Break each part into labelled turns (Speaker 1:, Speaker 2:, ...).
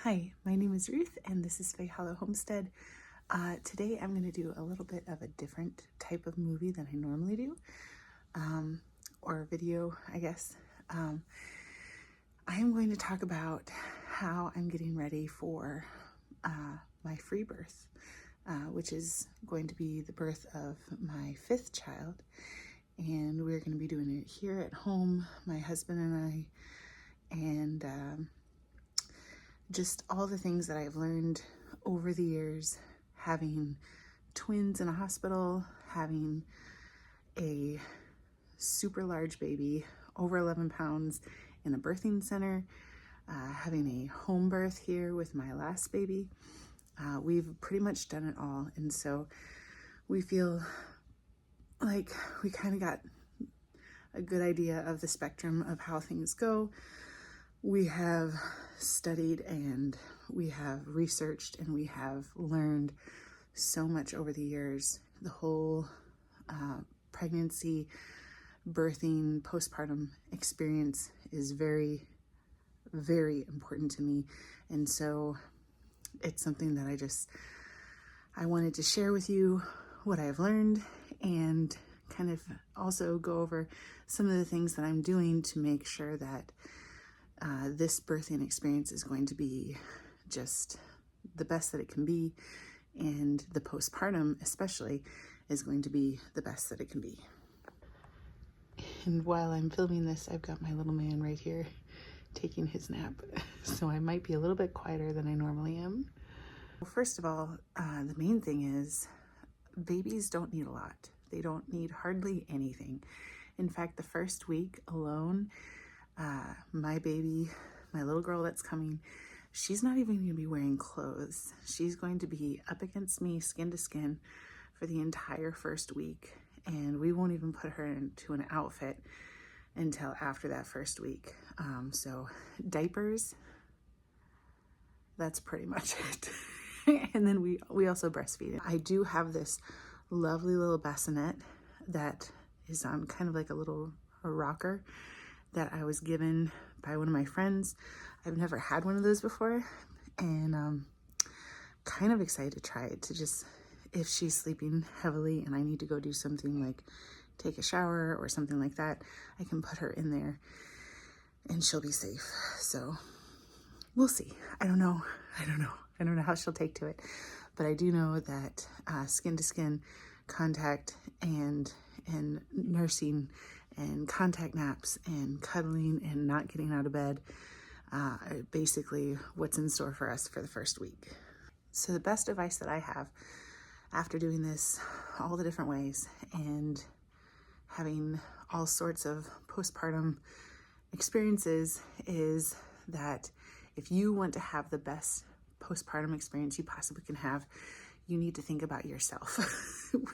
Speaker 1: Hi, my name is Ruth and this is Faye Hollow Homestead. Today I'm going to do a little bit of a different type of movie than I normally do, or video, I guess. I am going to talk about how I'm getting ready for my free birth, which is going to be the birth of my 5th child. And we're going to be doing it here at home, my husband and I, and just all the things that I've learned over the years, having twins in a hospital, having a super large baby, over 11 pounds, in a birthing center, having a home birth here with my last baby. We've pretty much done it all, and so we feel like we kind of got a good idea of the spectrum of how things go. We have studied and we have researched and we have learned so much over the years. The whole pregnancy, birthing, postpartum experience is very, very important to me. And so it's something that I wanted to share with you what I've learned and kind of also go over some of the things that I'm doing to make sure that this birthing experience is going to be just the best that it can be, and the postpartum especially is going to be the best that it can be. And while I'm filming this, I've got my little man right here taking his nap, so I might be a little bit quieter than I normally am. Well, first of all, the main thing is babies don't need a lot. They don't need hardly anything. In fact, the first week alone, my baby, my little girl that's coming, she's not even going to be wearing clothes. She's going to be up against me, skin to skin, for the entire first week. And we won't even put her into an outfit until after that first week. So diapers, that's pretty much it. And then we also breastfeed. I do have this lovely little bassinet that is on kind of like a rocker that I was given by one of my friends. I've never had one of those before, and kind of excited to try it, to just, if she's sleeping heavily and I need to go do something like take a shower or something like that, I can put her in there and she'll be safe. So we'll see. I don't know how she'll take to it, but I do know that skin to skin contact and nursing and contact naps and cuddling and not getting out of bed are basically what's in store for us for the first week. So the best advice that I have after doing this all the different ways and having all sorts of postpartum experiences is that if you want to have the best postpartum experience you possibly can have, you need to think about yourself,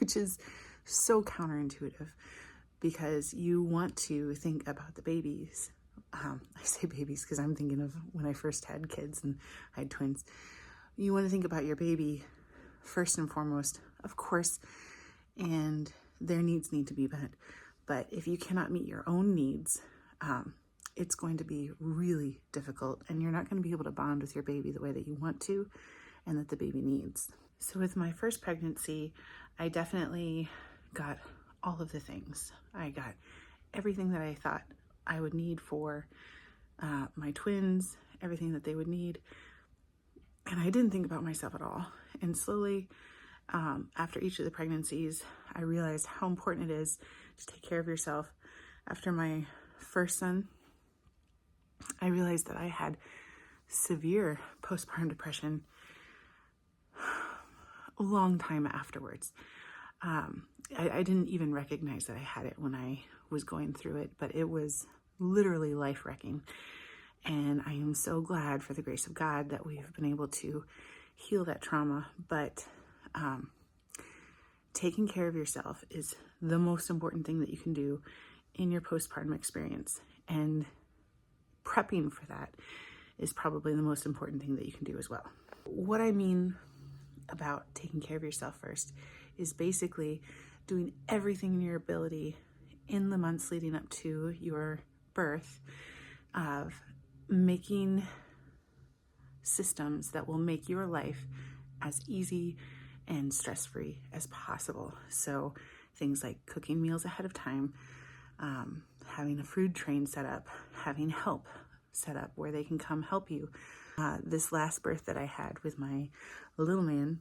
Speaker 1: which is so counterintuitive, because you want to think about the babies. I say babies because I'm thinking of when I first had kids and I had twins. You want to think about your baby first and foremost, of course, and their needs need to be met. But if you cannot meet your own needs, it's going to be really difficult, and you're not going to be able to bond with your baby the way that you want to and that the baby needs. So with my first pregnancy, I definitely got all of the things. I got everything that I thought I would need for my twins, everything that they would need. And I didn't think about myself at all. And slowly, after each of the pregnancies, I realized how important it is to take care of yourself. After my first son, I realized that I had severe postpartum depression a long time afterwards. I didn't even recognize that I had it when I was going through it, but it was literally life-wrecking. And I am so glad, for the grace of God, that we've been able to heal that trauma. But taking care of yourself is the most important thing that you can do in your postpartum experience. And prepping for that is probably the most important thing that you can do as well. What I mean about taking care of yourself first is basically doing everything in your ability in the months leading up to your birth of making systems that will make your life as easy and stress-free as possible. So things like cooking meals ahead of time, having a food train set up, having help set up where they can come help you. This last birth that I had with my little man,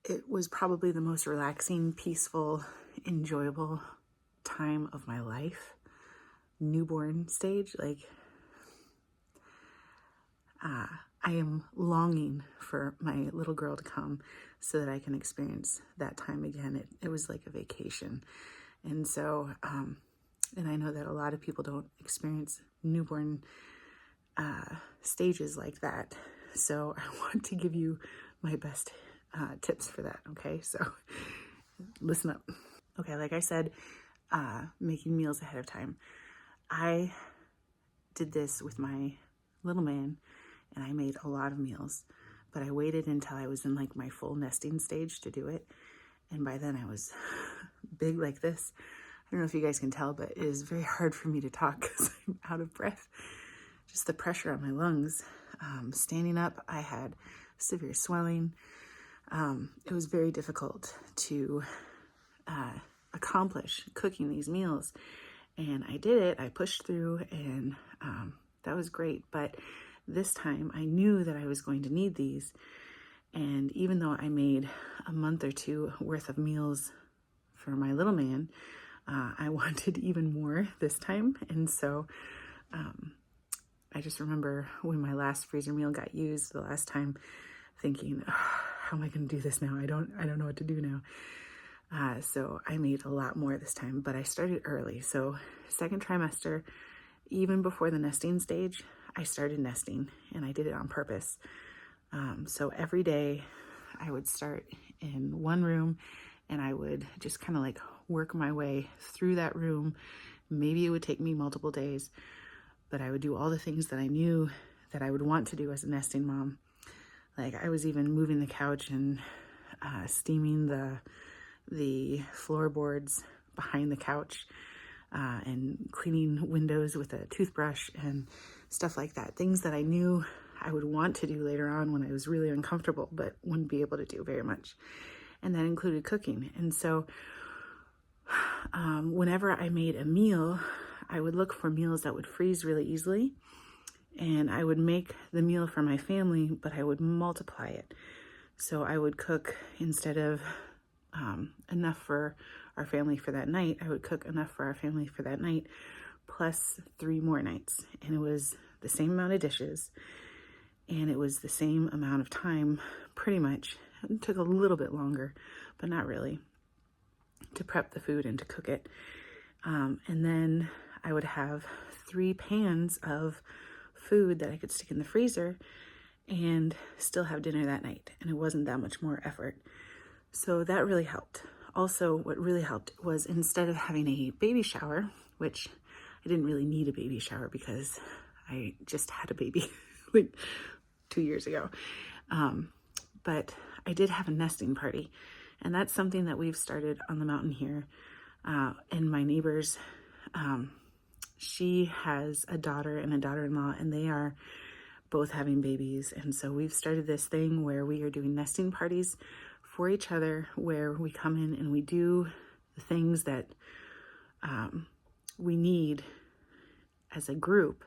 Speaker 1: it was probably the most relaxing, peaceful, enjoyable time of my life. Newborn stage, I am longing for my little girl to come so that I can experience that time again. It was like a vacation. And so, and I know that a lot of people don't experience newborn stages like that. So I want to give you my best tips for that, okay? So listen up. Okay, like I said, making meals ahead of time. I did this with my little man, and I made a lot of meals, but I waited until I was in like my full nesting stage to do it. And by then I was big like this. I don't know if you guys can tell, but it is very hard for me to talk because I'm out of breath. Just the pressure on my lungs. Standing up, I had severe swelling. It was very difficult to accomplish cooking these meals. And I did it, I pushed through, and that was great. But this time I knew that I was going to need these. And even though I made a month or two worth of meals for my little man, I wanted even more this time. And so I just remember when my last freezer meal got used the last time, thinking, oh, how am I going to do this now? I don't know what to do now. So I made a lot more this time, but I started early. So second trimester, even before the nesting stage, I started nesting, and I did it on purpose. So every day I would start in one room, and I would just kind of like work my way through that room. Maybe it would take me multiple days, but I would do all the things that I knew that I would want to do as a nesting mom. Like I was even moving the couch and steaming the floorboards behind the couch, and cleaning windows with a toothbrush and stuff like that. Things that I knew I would want to do later on when I was really uncomfortable, but wouldn't be able to do very much. And that included cooking. And so whenever I made a meal, I would look for meals that would freeze really easily. And I would make the meal for my family, but I would multiply it. So I would cook, instead of enough for our family for that night, I would cook enough for our family for that night, plus 3 more nights. And it was the same amount of dishes, and it was the same amount of time, pretty much. It took a little bit longer, but not really, to prep the food and to cook it. And then I would have 3 pans of food that I could stick in the freezer and still have dinner that night. And it wasn't that much more effort. So that really helped. Also, what really helped was, instead of having a baby shower, which I didn't really need a baby shower because I just had a baby like 2 years ago. But I did have a nesting party, and that's something that we've started on the mountain here. And my neighbors, she has a daughter and a daughter-in-law, and they are both having babies. And so we've started this thing where we are doing nesting parties for each other, where we come in and we do the things that we need as a group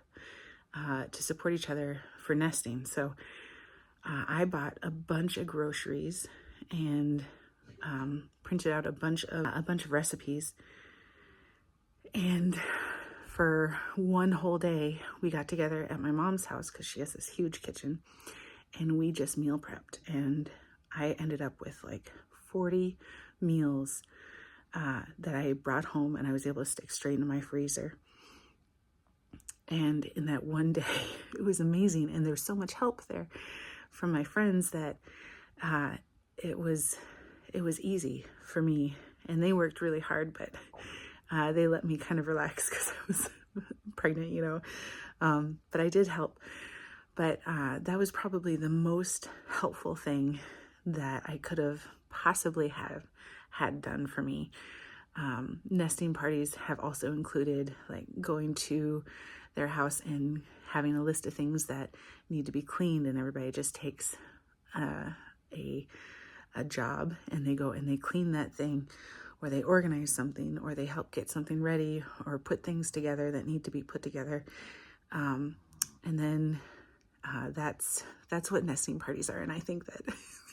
Speaker 1: to support each other for nesting. So I bought a bunch of groceries and printed out a bunch of recipes. And for one whole day, we got together at my mom's house, because she has this huge kitchen, and we just meal prepped. And I ended up with like 40 meals that I brought home, and I was able to stick straight in my freezer. And in that one day, it was amazing. And there was so much help there from my friends that it was easy for me. And they worked really hard, but they let me kind of relax because I was pregnant, but I did help. But that was probably the most helpful thing that I could have possibly had done for me. Nesting parties have also included like going to their house and having a list of things that need to be cleaned, and everybody just takes a job and they go and they clean that thing, or they organize something, or they help get something ready, or put things together that need to be put together. And then that's what nesting parties are. And I think that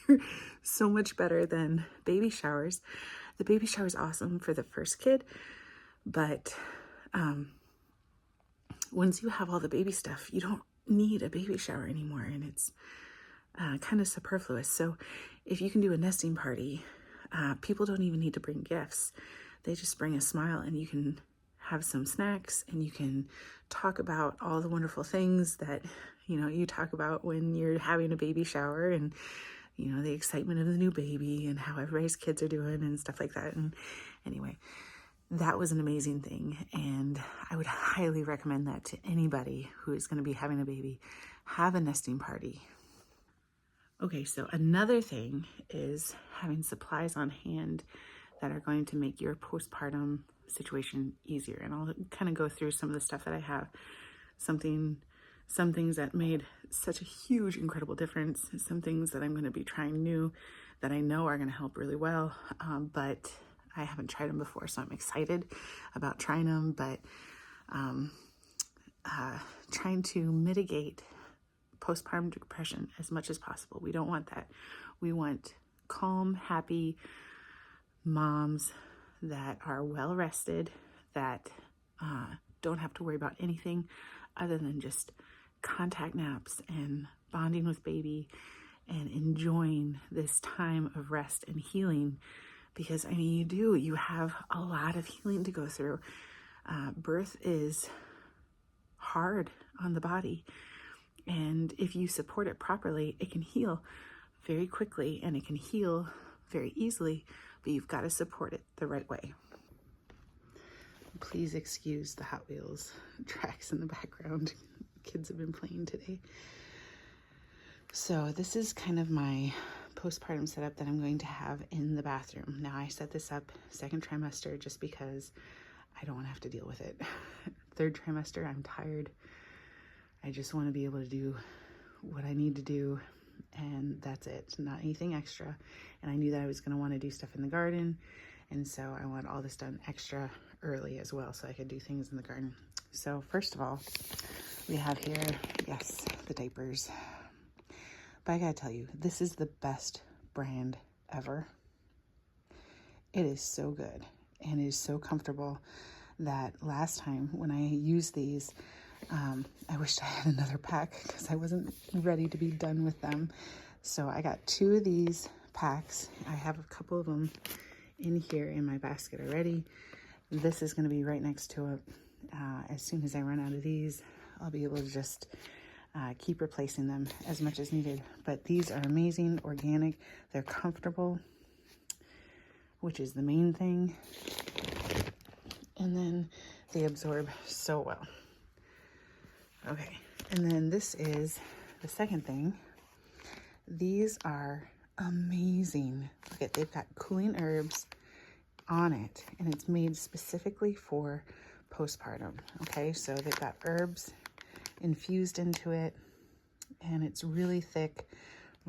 Speaker 1: they're so much better than baby showers. The baby shower is awesome for the first kid, but once you have all the baby stuff, you don't need a baby shower anymore, and it's kind of superfluous. So if you can do a nesting party, people don't even need to bring gifts. They just bring a smile, and you can have some snacks, and you can talk about all the wonderful things that, you know, you talk about when you're having a baby shower, and, you know, the excitement of the new baby and how everybody's kids are doing and stuff like that. And anyway, that was an amazing thing, and I would highly recommend that to anybody who is going to be having a baby. Have a nesting party. Okay, so another thing is having supplies on hand that are going to make your postpartum situation easier. And I'll kind of go through some of the stuff that I have. Some things that made such a huge, incredible difference. Some things that I'm going to be trying new that I know are going to help really well, but I haven't tried them before, so I'm excited about trying them. But trying to mitigate postpartum depression as much as possible. We don't want that. We want calm, happy moms that are well rested, that don't have to worry about anything other than just contact naps and bonding with baby and enjoying this time of rest and healing. Because, I mean, you have a lot of healing to go through. Birth is hard on the body. And if you support it properly, it can heal very quickly, and it can heal very easily, but you've got to support it the right way. Please excuse the Hot Wheels tracks in the background. Kids have been playing today. So this is kind of my postpartum setup that I'm going to have in the bathroom. Now, I set this up second trimester just because I don't want to have to deal with it. Third trimester, I'm tired. I just want to be able to do what I need to do, and that's it. Not anything extra. And I knew that I was going to want to do stuff in the garden, and so I want all this done extra early as well so I could do things in the garden. So first of all, we have here, yes, the diapers. But I gotta tell you, this is the best brand ever. It is so good, and it is so comfortable that last time when I used these, I wished I had another pack because I wasn't ready to be done with them. So I got 2 of these packs. I have a couple of them in here in my basket already. This is going to be right next to it. As soon as I run out of these, I'll be able to just keep replacing them as much as needed. But these are amazing, organic. They're comfortable, which is the main thing. And then they absorb so well. Okay, and then this is the second thing. These are amazing. Look at, they've got cooling herbs on it, and it's made specifically for postpartum. Okay, so they've got herbs infused into it, and it's really thick,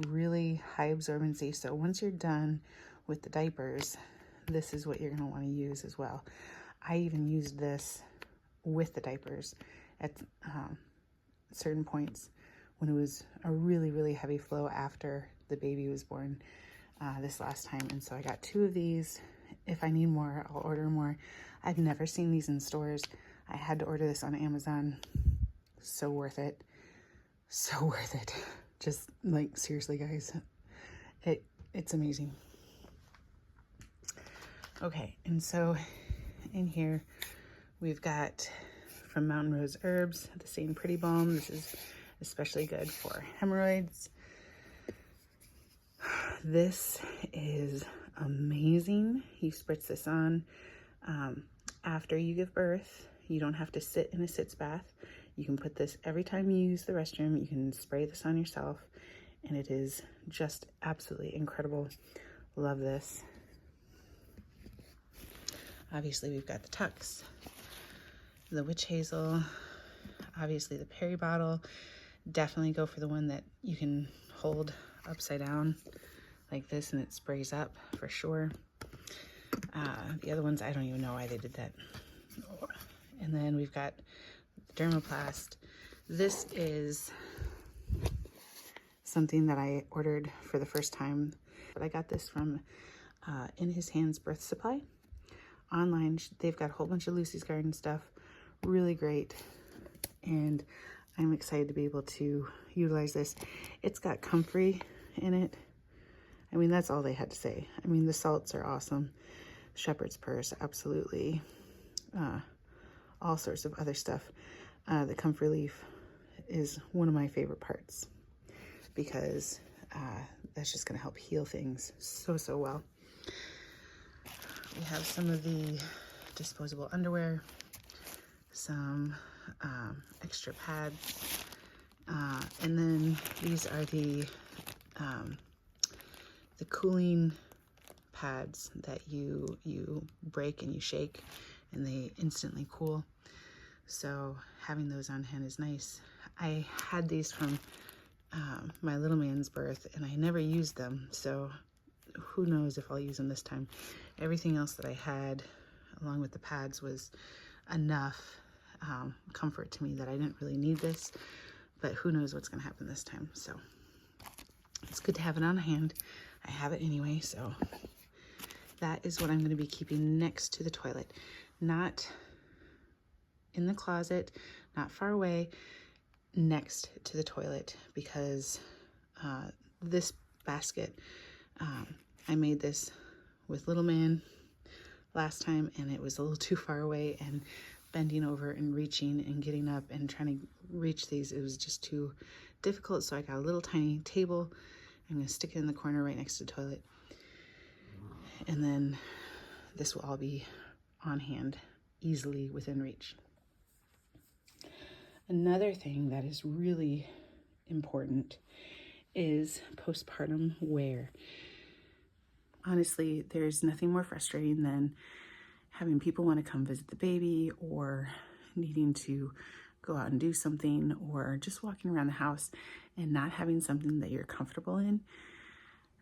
Speaker 1: really high absorbency. So once you're done with the diapers, this is what you're going to want to use as well. I even used this with the diapers at certain points when it was a really, really heavy flow after the baby was born this last time. And so I got 2 of these. If I need more, I'll order more. I've never seen these in stores. I had to order this on Amazon. So worth it. So worth it. Just like, seriously, guys, it's amazing. Okay, and so in here we've got from Mountain Rose Herbs, the same Pretty Balm. This is especially good for hemorrhoids. This is amazing. You spritz this on after you give birth. You don't have to sit in a sitz bath. You can put this every time you use the restroom. You can spray this on yourself, and it is just absolutely incredible. Love this. Obviously, we've got the Tux, the Witch Hazel. obviously the Perry bottle. Definitely go for the one that you can hold upside down like this and it sprays up for sure. The other ones, I don't even know why they did that. And then we've got Dermoplast. This is something that I ordered for the first time, but I got this from In His Hands Birth Supply online. They've got a whole bunch of Lucy's Garden stuff, really great, and I'm excited to be able to utilize this. It's got comfrey in it. I mean, that's all they had to say. I mean, the salts are awesome. Shepherd's purse, absolutely. All sorts of other stuff. The comfrey leaf is one of my favorite parts because that's just going to help heal things so well. We have some of the disposable underwear, some extra pads, and then these are the cooling pads that you break and you shake and they instantly cool. So having those on hand is nice. I had these from my little man's birth and I never used them, so who knows if I'll use them this time. Everything else that I had along with the pads was enough comfort to me that I didn't really need this, but who knows what's going to happen this time. So it's good to have it on hand. I have it anyway, so that is what I'm going to be keeping next to the toilet. Not in the closet, not far away, next to the toilet, because this basket, I made this with little man last time and it was a little too far away, and bending over and reaching and getting up and trying to reach these, it was just too difficult. So I got a little tiny table. I'm going to stick it in the corner right next to the toilet, and then this will all be on hand, easily within reach. Another thing that is really important is postpartum wear. Honestly, there's nothing more frustrating than having people want to come visit the baby, or needing to go out and do something, or just walking around the house and not having something that you're comfortable in.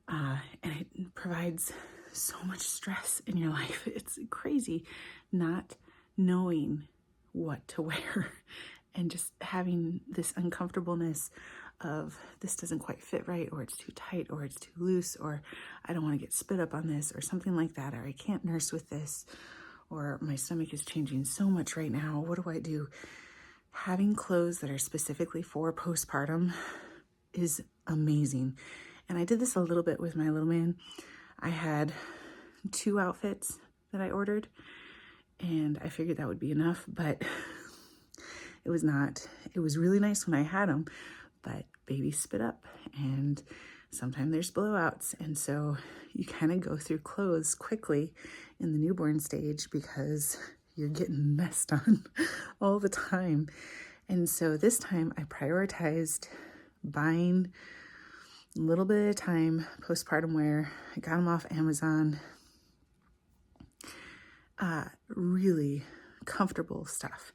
Speaker 1: And it provides so much stress in your life. It's crazy not knowing what to wear and just having this uncomfortableness of this doesn't quite fit right, or it's too tight, or it's too loose, or I don't want to get spit up on this, or something like that, or I can't nurse with this, or my stomach is changing so much right now. What do I do? Having clothes that are specifically for postpartum is amazing. And I did this a little bit with my little man. I had 2 outfits that I ordered, and I figured that would be enough, but it was not. It was really nice when I had them, but babies spit up and sometimes there's blowouts. And so you kind of go through clothes quickly in the newborn stage because you're getting messed on all the time. And so this time I prioritized buying a little bit at a time postpartum wear. I got them off Amazon. Really comfortable stuff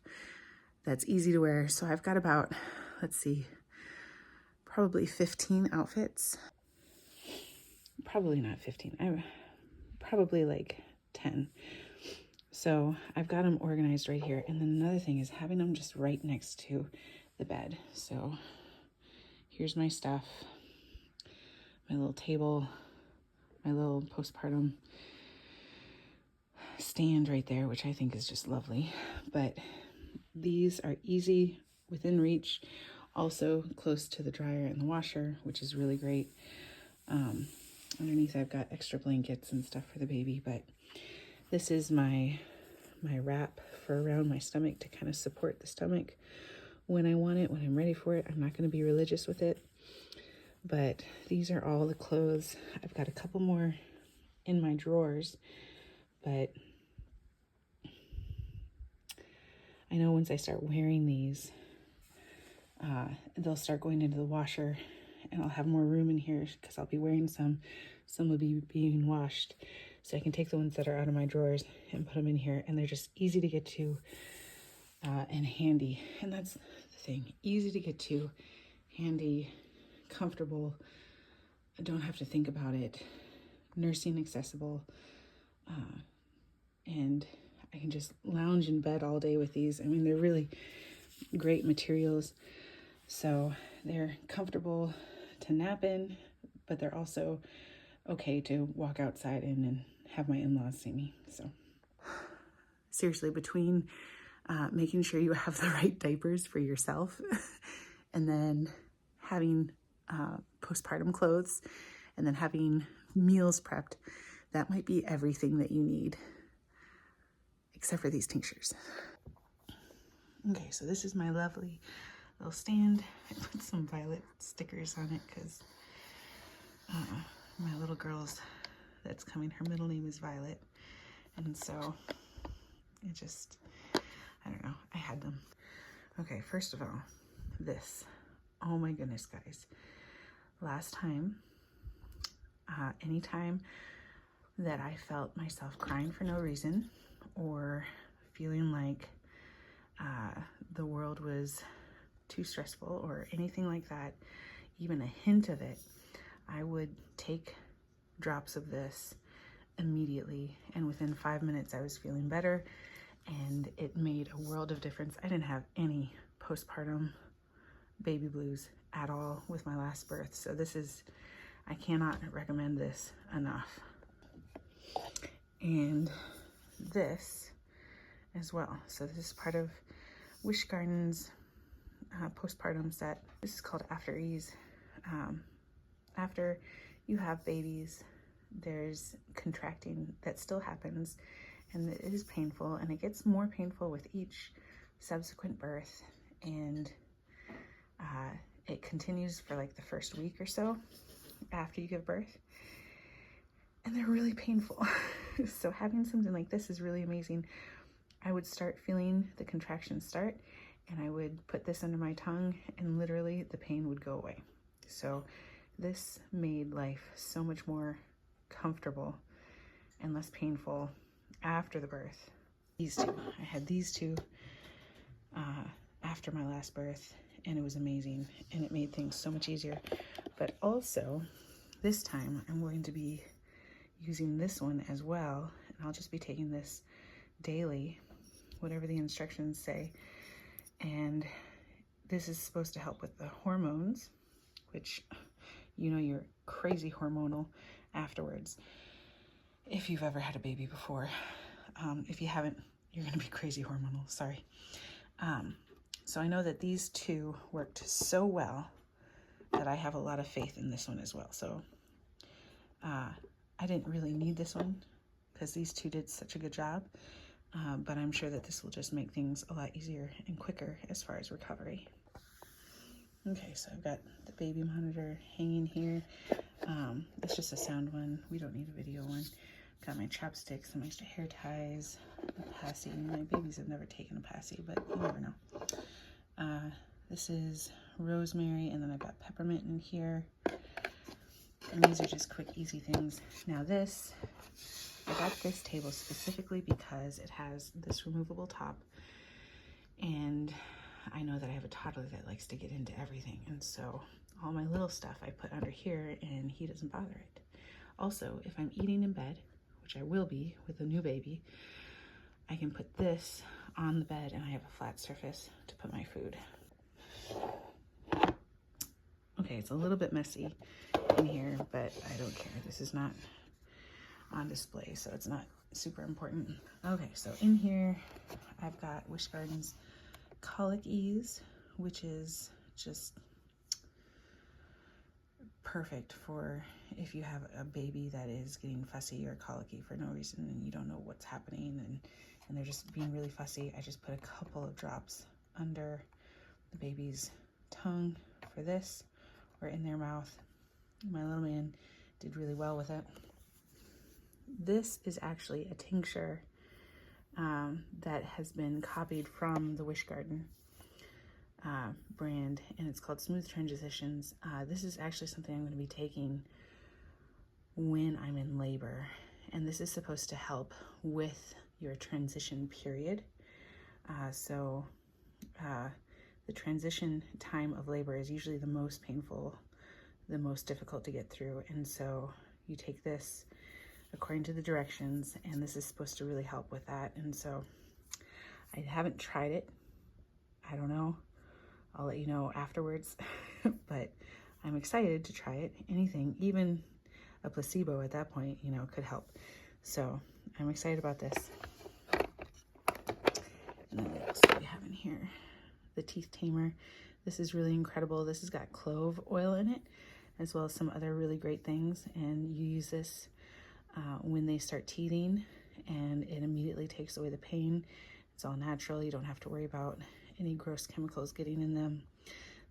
Speaker 1: that's easy to wear. So I've got about, let's see, probably 15 outfits. Probably not 15. I'm probably like 10. So I've got them organized right here. And then another thing is having them just right next to the bed. So here's my stuff, my little table, my little postpartum stand right there, which I think is just lovely. But these are easy, within reach, also close to the dryer and the washer, which is really great. Underneath I've got extra blankets and stuff for the baby, but this is my wrap for around my stomach to kind of support the stomach when I want it, when I'm ready for it. I'm not going to be religious with it, but these are all the clothes. I've got a couple more in my drawers, but I know once I start wearing these, they'll start going into the washer and I'll have more room in here because I'll be wearing some will be being washed. So I can take the ones that are out of my drawers and put them in here, and they're just easy to get to and handy. And that's the thing. Easy to get to, handy, comfortable. I don't have to think about it. Nursing accessible. And I can just lounge in bed all day with these. I mean, they're really great materials. So they're comfortable to nap in, but they're also okay to walk outside in and have my in-laws see me. So seriously, between making sure you have the right diapers for yourself and then having postpartum clothes and then having meals prepped, that might be everything that you need, except for these tinctures. Okay, so this is my lovely little stand. I put some violet stickers on it because my little girl's that's coming, her middle name is Violet. And so it just, I don't know, I had them. Okay, first of all, this. Oh my goodness, guys. Last time, anytime that I felt myself crying for no reason or feeling like the world was too stressful or anything like that, even a hint of it, I would take drops of this immediately, and within 5 minutes I was feeling better, and it made a world of difference. I didn't have any postpartum baby blues at all with my last birth, so this is, I cannot recommend this enough. And this as well. So this is part of Wish Garden's postpartum set. This is called After Ease. After you have babies, there's contracting that still happens, and it is painful, and it gets more painful with each subsequent birth, and it continues for like the first week or so after you give birth, and they're really painful. So having something like this is really amazing. I would start feeling the contractions start, and I would put this under my tongue, and literally the pain would go away. So this made life so much more comfortable and less painful after the birth. These two, I had these two after my last birth, and it was amazing, and it made things so much easier. But also, this time I'm going to be using this one as well, and I'll just be taking this daily, whatever the instructions say. And this is supposed to help with the hormones, which, you know, you're crazy hormonal afterwards if you've ever had a baby before. If you haven't, you're gonna be crazy hormonal, sorry. So I know that these two worked so well that I have a lot of faith in this one as well. So I didn't really need this one because these two did such a good job, but I'm sure that this will just make things a lot easier and quicker as far as recovery. Okay, so I've got the baby monitor hanging here. It's just a sound one. We don't need a video one. Got my chopsticks, some extra hair ties, a passy. My babies have never taken a passy, but you never know. This is rosemary, and then I've got peppermint in here. And these are just quick, easy things. Now this, I got this table specifically because it has this removable top, and I know that I have a toddler that likes to get into everything, and so all my little stuff I put under here, and he doesn't bother it. Also, if I'm eating in bed, which I will be with a new baby, I can put this on the bed, and I have a flat surface to put my food. Okay, it's a little bit messy in here, but I don't care. This is not on display, so it's not super important. Okay, so in here, I've got Wish Garden's Colic Ease, which is just perfect for if you have a baby that is getting fussy or colicky for no reason and you don't know what's happening, and they're just being really fussy. I just put a couple of drops under the baby's tongue for this, or in their mouth. My little man did really well with it. This is actually a tincture that has been copied from the Wish Garden brand, and it's called Smooth Transitions. This is actually something I'm going to be taking when I'm in labor, and this is supposed to help with your transition period. So the transition time of labor is usually the most painful, the most difficult to get through. And so you take this according to the directions, and this is supposed to really help with that. And so I haven't tried it. I don't know. I'll let you know afterwards, but I'm excited to try it. Anything, even a placebo at that point, you know, could help. So I'm excited about this. And then what else do we have in here? The teeth tamer. This is really incredible. This has got clove oil in it, as well as some other really great things. And you use this when they start teething, and it immediately takes away the pain. It's all natural. You don't have to worry about any gross chemicals getting in them.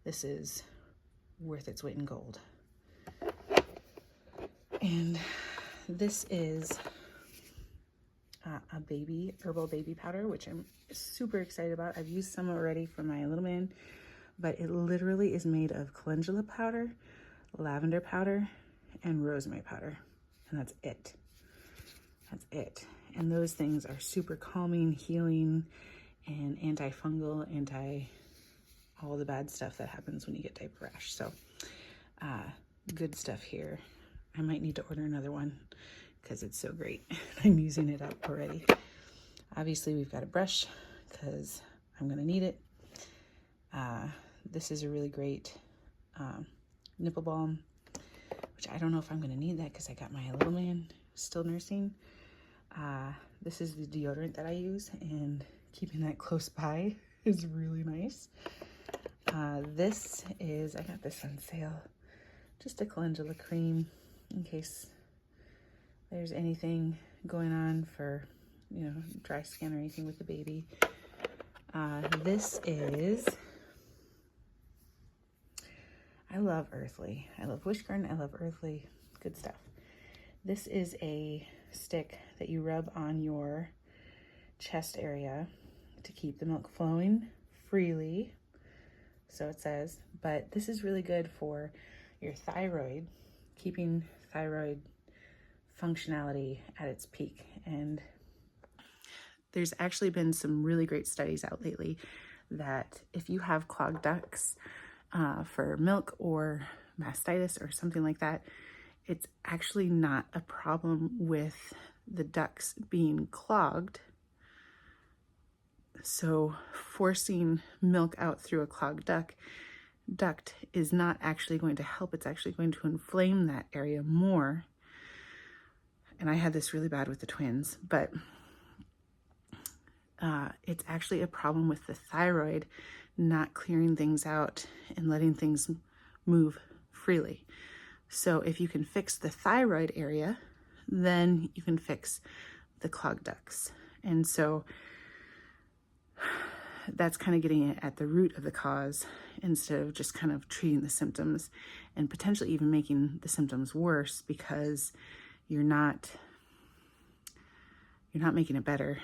Speaker 1: This is worth its weight in gold. And this is a herbal baby powder, which I'm super excited about. I've used some already for my little man, but it literally is made of calendula powder, lavender powder, and rosemary powder. And that's it. That's it. And those things are super calming, healing, and antifungal, all the bad stuff that happens when you get diaper rash. So good stuff here. I might need to order another one because it's so great. I'm using it up already. Obviously, we've got a brush because I'm going to need it. This is a really great nipple balm, which I don't know if I'm going to need that because I got my little man still nursing. This is the deodorant that I use, and keeping that close by is really nice. This is, I got this on sale, just a calendula cream in case there's anything going on for, you know, dry skin or anything with the baby. This is, I love Earthly. I love Wishgarden. I love Earthly. Good stuff. This is a stick that you rub on your chest area to keep the milk flowing freely, so it says. But this is really good for your thyroid, keeping thyroid functionality at its peak. And there's actually been some really great studies out lately that if you have clogged ducts for milk or mastitis or something like that, it's actually not a problem with the ducts being clogged. So forcing milk out through a clogged duct is not actually going to help. It's actually going to inflame that area more. And I had this really bad with the twins, but it's actually a problem with the thyroid not clearing things out and letting things move freely. So if you can fix the thyroid area, then you can fix the clogged ducts. And so that's kind of getting at the root of the cause instead of just kind of treating the symptoms and potentially even making the symptoms worse, because you're not making it better.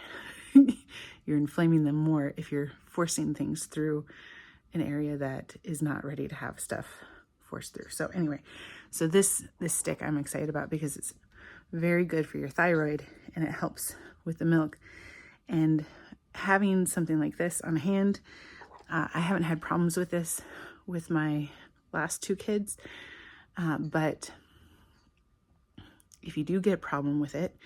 Speaker 1: You're inflaming them more if you're forcing things through an area that is not ready to have stuff forced through. So anyway, so this stick I'm excited about because it's very good for your thyroid and it helps with the milk. And having something like this on hand, I haven't had problems with this with my last two kids, but if you do get a problem with it,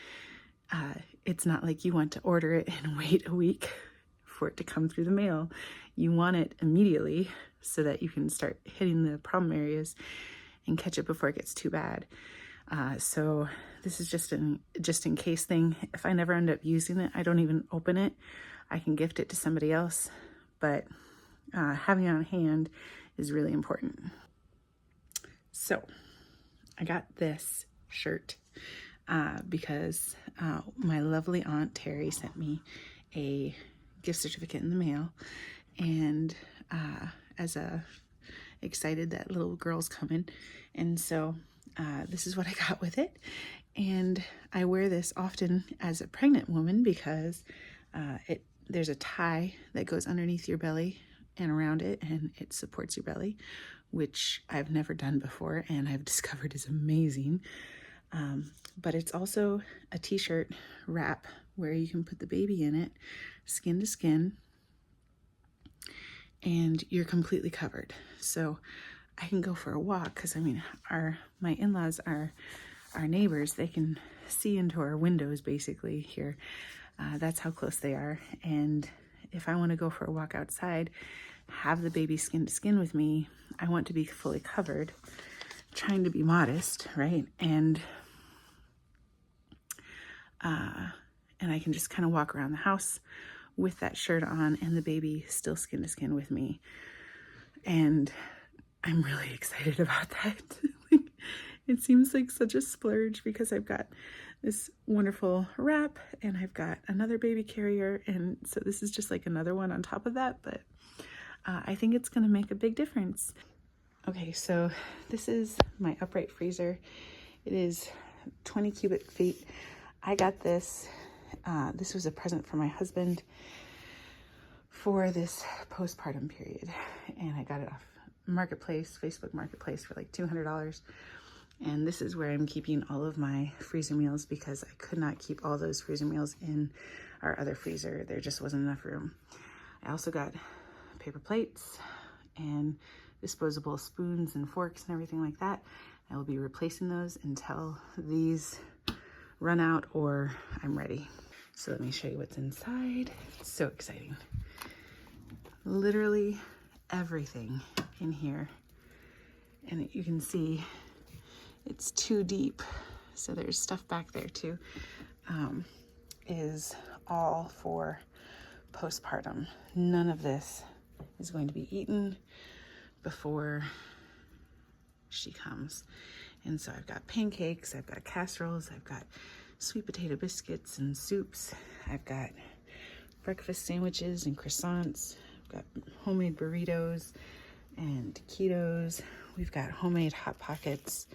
Speaker 1: it's not like you want to order it and wait a week for it to come through the mail. You want it immediately so that you can start hitting the problem areas and catch it before it gets too bad. So this is just in case thing. If I never end up using it, I don't even open it. I can gift it to somebody else, but having it on hand is really important. So I got this shirt because my lovely Aunt Terry sent me a gift certificate in the mail, and excited that little girl's coming, and so this is what I got with it. And I wear this often as a pregnant woman because there's a tie that goes underneath your belly and around it, and it supports your belly, which I've never done before and I've discovered is amazing. But it's also a t-shirt wrap where you can put the baby in it, skin to skin, and you're completely covered. So I can go for a walk because I mean, my in-laws are our neighbors. They can see into our windows basically here. That's how close they are. And if I want to go for a walk outside, have the baby skin to skin with me, I want to be fully covered, trying to be modest, right? And I can just kind of walk around the house with that shirt on and the baby still skin to skin with me. And I'm really excited about that. It seems like such a splurge because I've got this wonderful wrap and I've got another baby carrier. And so this is just like another one on top of that, but I think it's going to make a big difference. Okay, so this is my upright freezer. It is 20 cubic feet. I got this. This was a present for my husband for this postpartum period. And I got it off Marketplace, Facebook Marketplace for like $200. And this is where I'm keeping all of my freezer meals because I could not keep all those freezer meals in our other freezer. There just wasn't enough room. I also got paper plates and disposable spoons and forks and everything like that. I will be replacing those until these run out or I'm ready. So let me show you what's inside. It's so exciting. Literally everything in here. And you can see it's too deep. So there's stuff back there too. Is all for postpartum. None of this is going to be eaten before she comes. And so I've got pancakes, I've got casseroles, I've got sweet potato biscuits and soups. I've got breakfast sandwiches and croissants. I've got homemade burritos and taquitos. We've got homemade Hot Pockets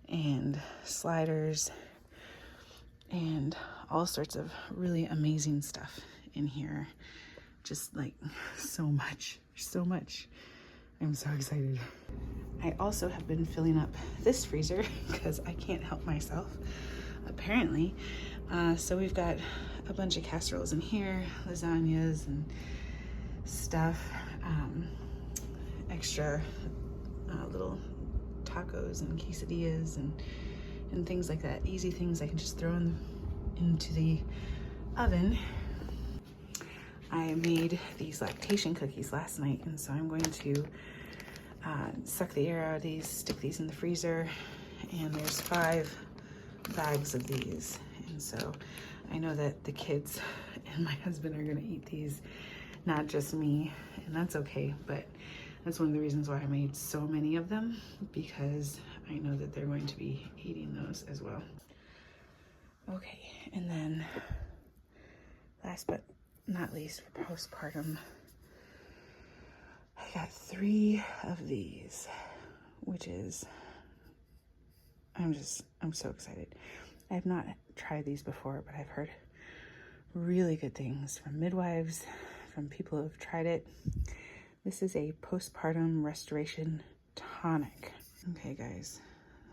Speaker 1: and sliders and all sorts of really amazing stuff in here. Just like so much. I'm so excited. I also have been filling up this freezer because I can't help myself, apparently. So we've got a bunch of casseroles in here, lasagnas and stuff, extra little tacos and quesadillas and things like that. Easy things I can just throw into the oven. I made these lactation cookies last night, and so I'm going to suck the air out of these, stick these in the freezer, and there's 5 bags of these. And so I know that the kids and my husband are gonna eat these, not just me, and that's okay, but that's one of the reasons why I made so many of them, because I know that they're going to be eating those as well. Okay, and then last but not least for postpartum, I got 3 of these, which is, I'm so excited. I have not tried these before, but I've heard really good things from midwives, from people who have tried it. This is a postpartum restoration tonic. Okay, guys,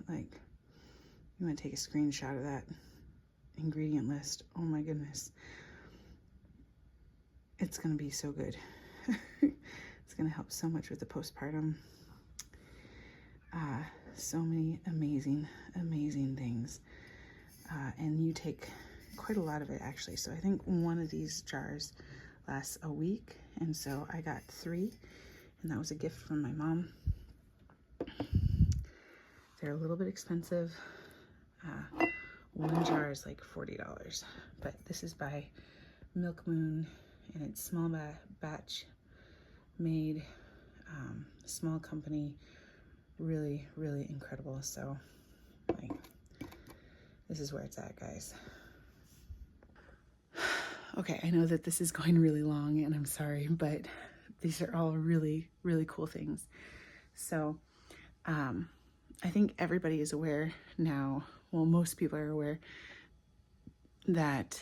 Speaker 1: like, you want to take a screenshot of that ingredient list. Oh my goodness. It's going to be so good. It's going to help so much with the postpartum. So many amazing things. And you take quite a lot of it, actually. So I think one of these jars lasts a week. And so I got 3. And that was a gift from my mom. They're a little bit expensive. One jar is like $40. But this is by Milk Moon. And it's small batch made, small company, really incredible. So like, this is where it's at, guys. Okay, I know that this is going really long and I'm sorry, but these are all really cool things. So I think everybody is aware now, well, most people are aware that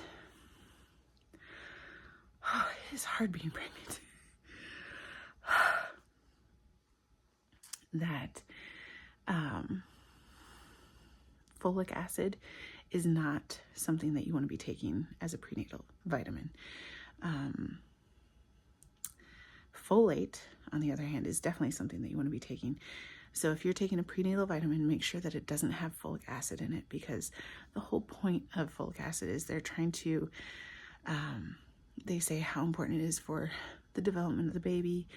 Speaker 1: it is hard being pregnant. That folic acid is not something that you want to be taking as a prenatal vitamin. Folate, on the other hand, is definitely something that you want to be taking. So if you're taking a prenatal vitamin, make sure that it doesn't have folic acid in it, because the whole point of folic acid is they're trying to, they say how important it is for the development of the baby.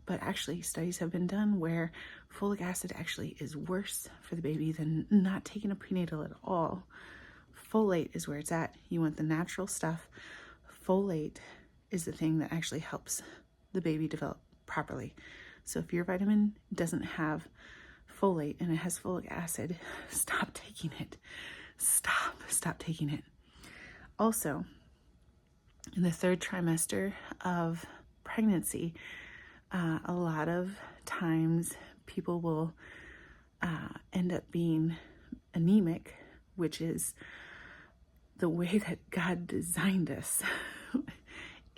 Speaker 1: But actually studies have been done where folic acid actually is worse for the baby than not taking a prenatal at all. Folate is where it's at. You want the natural stuff. Folate is the thing that actually helps the baby develop properly. So if your vitamin doesn't have folate and it has folic acid, stop taking it. Stop taking it. Also, in the 3rd trimester of pregnancy, a lot of times people will end up being anemic, which is the way that God designed us.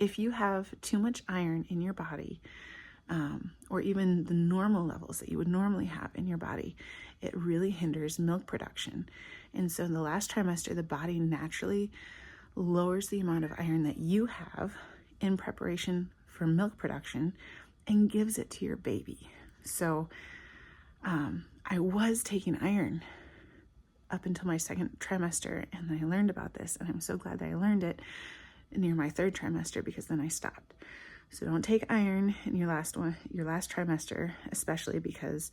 Speaker 1: If you have too much iron in your body, or even the normal levels that you would normally have in your body, it really hinders milk production. And so in the last trimester, the body naturally lowers the amount of iron that you have in preparation for milk production and gives it to your baby. So I was taking iron up until my 2nd trimester, and then I learned about this, and I'm so glad that I learned it near my 3rd trimester, because then I stopped. So don't take iron in your last trimester, especially because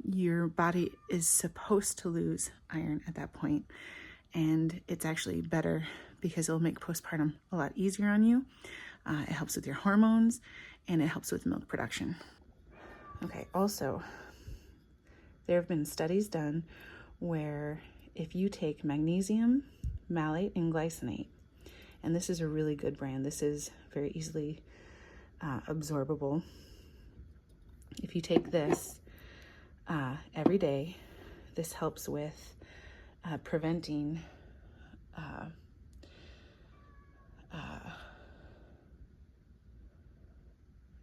Speaker 1: your body is supposed to lose iron at that point, and it's actually better because it'll make postpartum a lot easier on you. It helps with your hormones, and it helps with milk production. Okay, also, there have been studies done where if you take magnesium, malate, and glycinate, and this is a really good brand. This is very easily absorbable. If you take this every day, this helps with preventing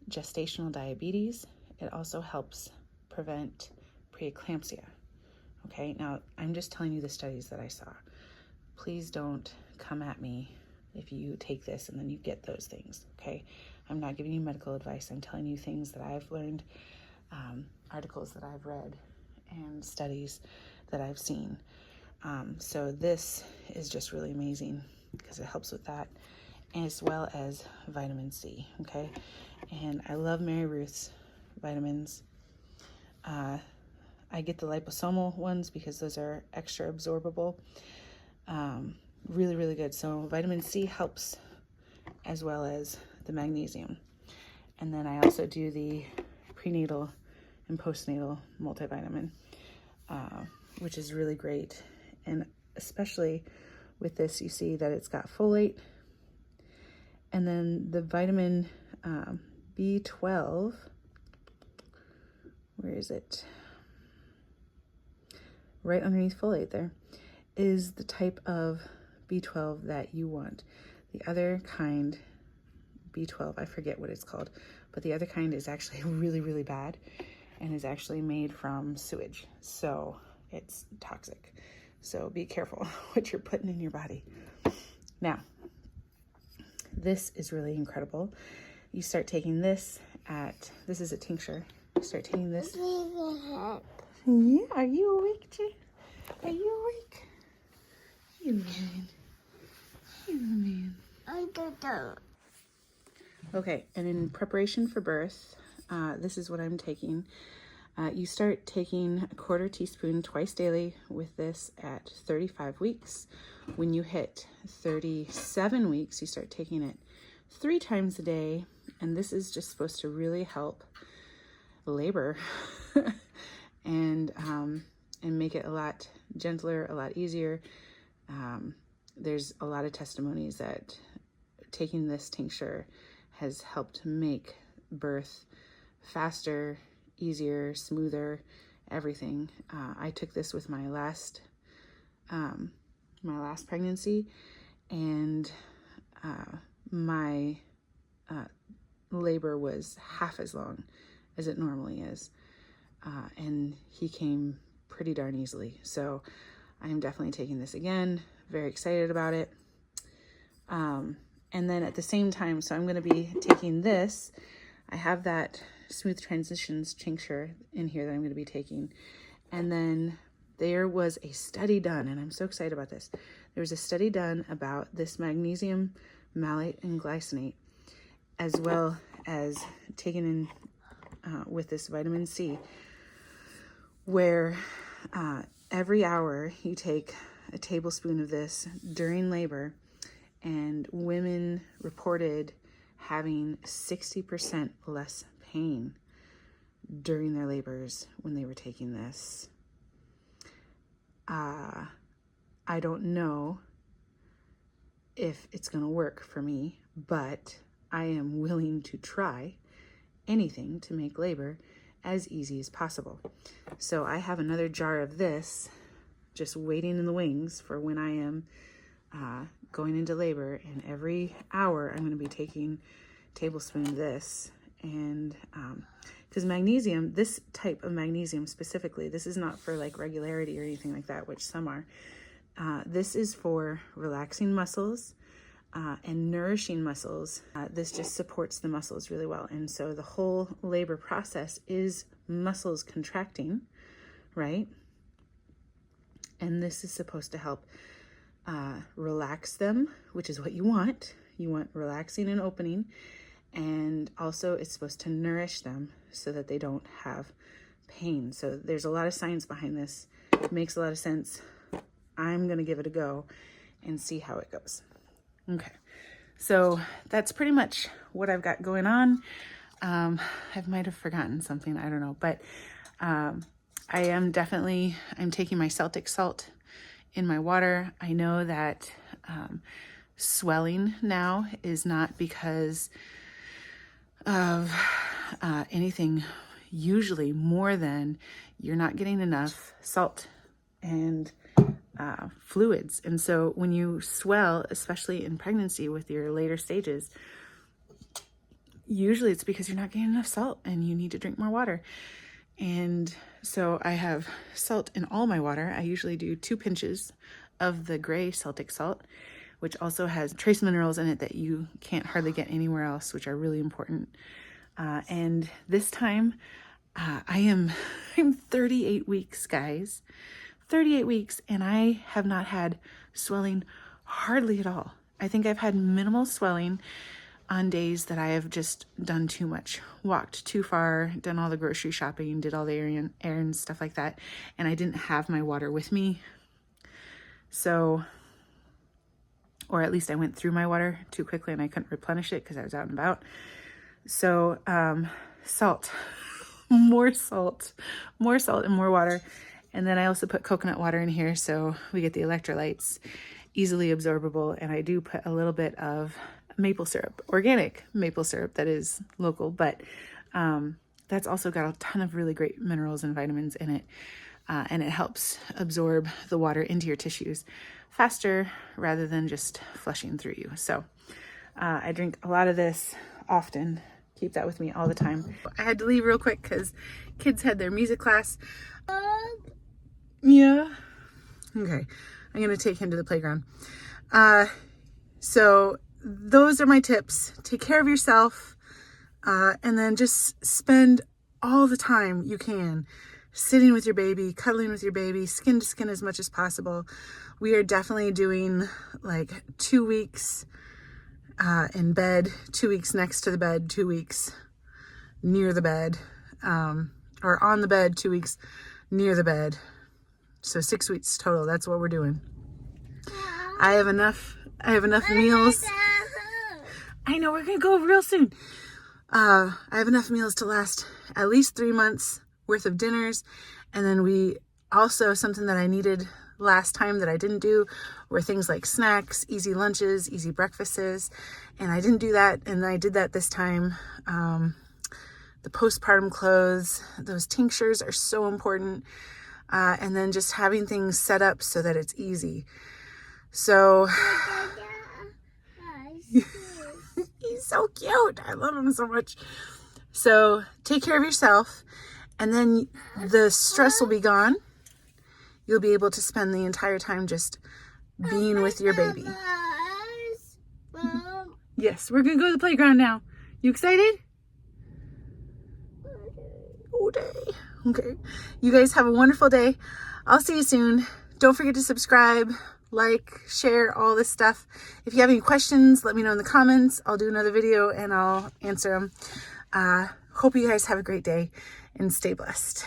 Speaker 1: gestational diabetes. It also helps prevent preeclampsia. Okay, now I'm just telling you the studies that I saw. Please don't come at me if you take this and then you get those things, okay? I'm not giving you medical advice. I'm telling you things that I've learned, articles that I've read, and studies that I've seen. So this is just really amazing because it helps with that, as well as vitamin C, okay? And I love Mary Ruth's vitamins. I get the liposomal ones because those are extra absorbable. Really, really good. So vitamin C helps, as well as the magnesium. And then I also do the prenatal and postnatal multivitamin, which is really great. And especially with this, you see that it's got folate. And then the vitamin B12, where is it? Right underneath folate there, is the type of B12 that you want. The other kind, B12, I forget what it's called, but the other kind is actually really, really bad and is actually made from sewage. So it's toxic. So be careful what you're putting in your body. Now, this is really incredible. You start taking this this is a tincture. You start taking this. Yeah, are you awake, Jay? Are you awake? You man. You man. I don't know. Okay, and in preparation for birth, this is what I'm taking. You start taking a 1/4 teaspoon twice daily with this at 35 weeks. When you hit 37 weeks, you start taking it 3 times a day, and this is just supposed to really help labor and make it a lot gentler, a lot easier. There's a lot of testimonies that taking this tincture has helped make birth faster, easier, smoother, everything. I took this with my last pregnancy, and my labor was half as long as it normally is, and he came pretty darn easily. So I am definitely taking this again. Very excited about it. And then at the same time, so I'm going to be taking this I have that Smooth Transitions tincture in here that I'm going to be taking. And then there was a study done, and I'm so excited about this. There was a study done about this magnesium malate and glycinate, as well as taken in with this vitamin C, where every hour you take a tablespoon of this during labor, and women reported having 60% less pain during their labors when they were taking this. I don't know if it's going to work for me, but I am willing to try anything to make labor as easy as possible. So I have another jar of this just waiting in the wings for when I am going into labor, and every hour I'm going to be taking a tablespoon of this. And because magnesium, this type of magnesium specifically, this is not for like regularity or anything like that, which some are. This is for relaxing muscles and nourishing muscles. This just supports the muscles really well. And so the whole labor process is muscles contracting, right? And this is supposed to help relax them, which is what you want. You want relaxing and opening. And also it's supposed to nourish them so that they don't have pain. So there's a lot of science behind this. It makes a lot of sense. I'm going to give it a go and see how it goes. Okay. So that's pretty much what I've got going on. I might have forgotten something. I don't know. But I'm taking my Celtic salt in my water. I know that swelling now is not because of anything, usually more than you're not getting enough salt and fluids. And so when you swell, especially in pregnancy with your later stages, usually it's because you're not getting enough salt and you need to drink more water. And so I have salt in all my water. I usually do 2 pinches of the gray Celtic salt, which also has trace minerals in it that you can't hardly get anywhere else, which are really important. And this time, I'm 38 weeks, guys. 38 weeks, and I have not had swelling hardly at all. I think I've had minimal swelling on days that I have just done too much, walked too far, done all the grocery shopping, did all the errands, stuff like that, and I didn't have my water with me. So, or at least I went through my water too quickly and I couldn't replenish it because I was out and about. So, salt, more salt and more water. And then I also put coconut water in here so we get the electrolytes easily absorbable. And I do put a little bit of maple syrup, organic maple syrup that is local, but that's also got a ton of really great minerals and vitamins in it. And it helps absorb the water into your tissues faster rather than just flushing through you. So I drink a lot of this often. Keep that with me all the time. I had to leave real quick because kids had their music class. Yeah. Okay. I'm going to take him to the playground. So those are my tips. Take care of yourself. And then just spend all the time you can sitting with your baby, cuddling with your baby, skin to skin as much as possible. We are definitely doing like 2 weeks in bed, 2 weeks next to the bed, 2 weeks near the bed, or on the bed, 2 weeks near the bed. So 6 weeks total. That's what we're doing. I have enough meals. I know, we're going to go real soon. I have enough meals to last at least 3 months worth of dinners. And then we also, something that I needed last time that I didn't do were things like snacks, easy lunches, easy breakfasts. And I didn't do that. And I did that this time. The postpartum clothes, those tinctures are so important. And then just having things set up so that it's easy. So he's so cute. I love him so much. So take care of yourself, and then the stress will be gone. You'll be able to spend the entire time just being with your baby. Yes, we're going to go to the playground now. You excited? day. Okay. You guys have a wonderful day. I'll see you soon. Don't forget to subscribe, like, share, all this stuff. If you have any questions, let me know in the comments. I'll do another video and I'll answer them. Hope you guys have a great day and stay blessed.